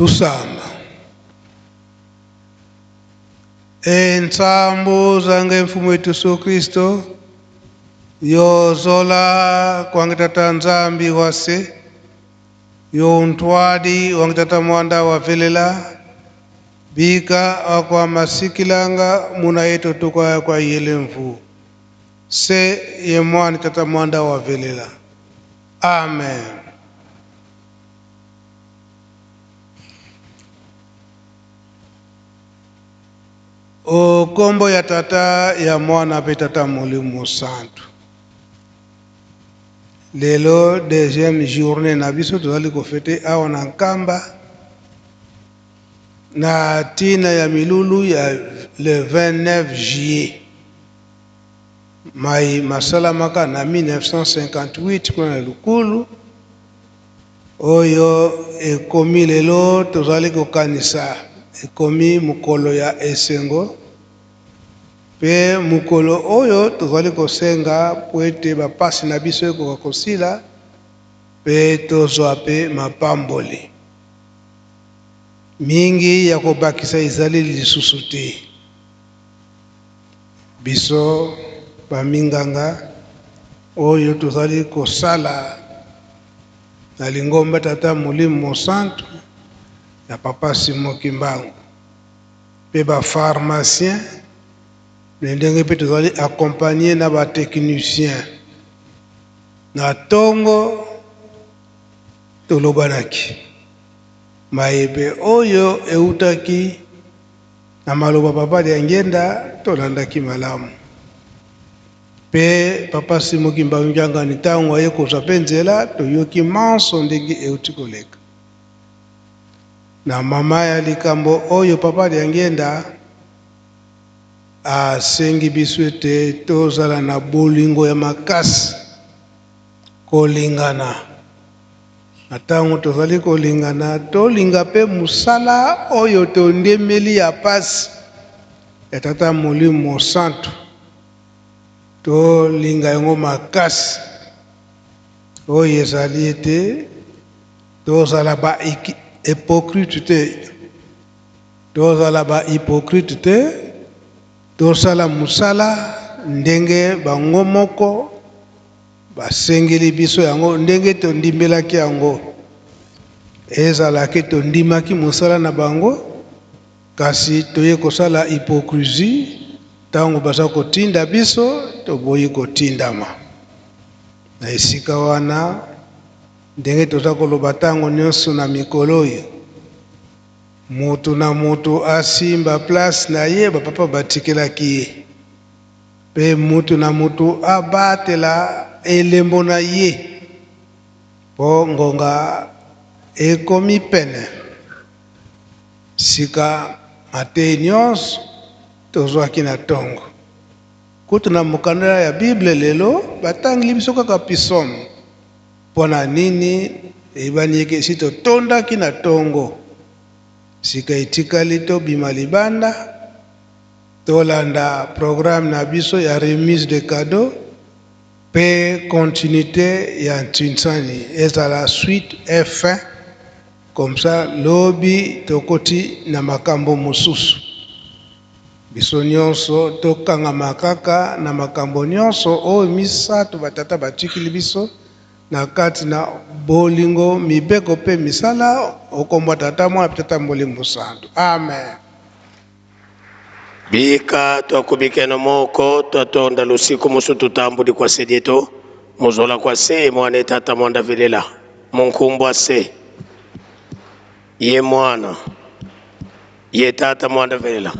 tusamba. Ensambo zange mfumu wetu Yesu Kristo yozola kwangitata nzambi wase yontwadi wangitata mwanda wavelela bika akwa masikilanga muna yetu tukwa kwa yele mfu se ye mwani tata mwanda wavelela. Amen. O kombo ya tata ya mwana pe tata Mulimu Santu. Lelo deuxième journée na biso tozali kofete awa na Nkamba na tina ya milulu ya le 29 juillet. Mai masalamaka na 1958 kuna lukulu oyo ekomi lelo tozali kokanisa ekomi mukolo ya esengo pe mukolo oyo tozali kosenga poete bapasi na biso ekoka kosila pe tozwa pe mapamboli mingi ya kobakisa ezali lisusu te. Biso baminganga oyo tozali kosala na lingomba tata Mulimu Santu ya papa Simon Kimbangu pe ba pharmacien ndenge pe tozali accompagné na ba technicien na tongo tolobanaki maebe oyo eutaki na maloba papa ya ngenda tolandaki malamu pe papa Simon Kimbangu njanga ni tango aye kozwa pe nzela toyoki manso ndenge euti koleka na mama ya likambo oyo papa ya ngenda asengi biso ete tozala na bolingo ya makasi kolingana na ntango tozali kolingana tolinga pe musala oyo tondemeli ya pasi ya tata Mulimu Santu tolinga yango makasi oyo ezali ete tozala ba hypocrite te tozala ba hypocrite te tosala musala ndenge bango moko basengeli biso yango ndenge tondimbelaki yango ezalaki tondimaki musala na bango kasi toye kosala hypocrisie tango baza kotinda biso toboyi kotindama na esika wana ndenge toza koloba tango nyonso na mikolo oyo mutu na mutu asimba place na ye bapapa batikelaki ye pe mutu na mutu abatela elembo na ye po ngonga ekomi pene sika matei nyonso tozwaki na tongo kutu na mokanda ya Bible lelo batangeli biso kaka pisomo pona nini ebani yeke si totondaki na tongo sika etikali tobima libanda tolanda programme na biso ya remise de cadeau pe continuité ya ntinsani ezala suite F1 comme ça lobi tokoti na makambo mosusu biso nyonso tokanga makaka na makambo nyonso oyo misato batata batikili biso na kati na bolingo mibeko pe misala okomba tata mwa tata Mulimu Santu. Amen. Bika twakubikeno moko twatonda lusiku musu tutambudi kwa sedieto muzola kwa se mwane tata mwanda vilela munkumbwa se ye mwana ye tata mwanda vilela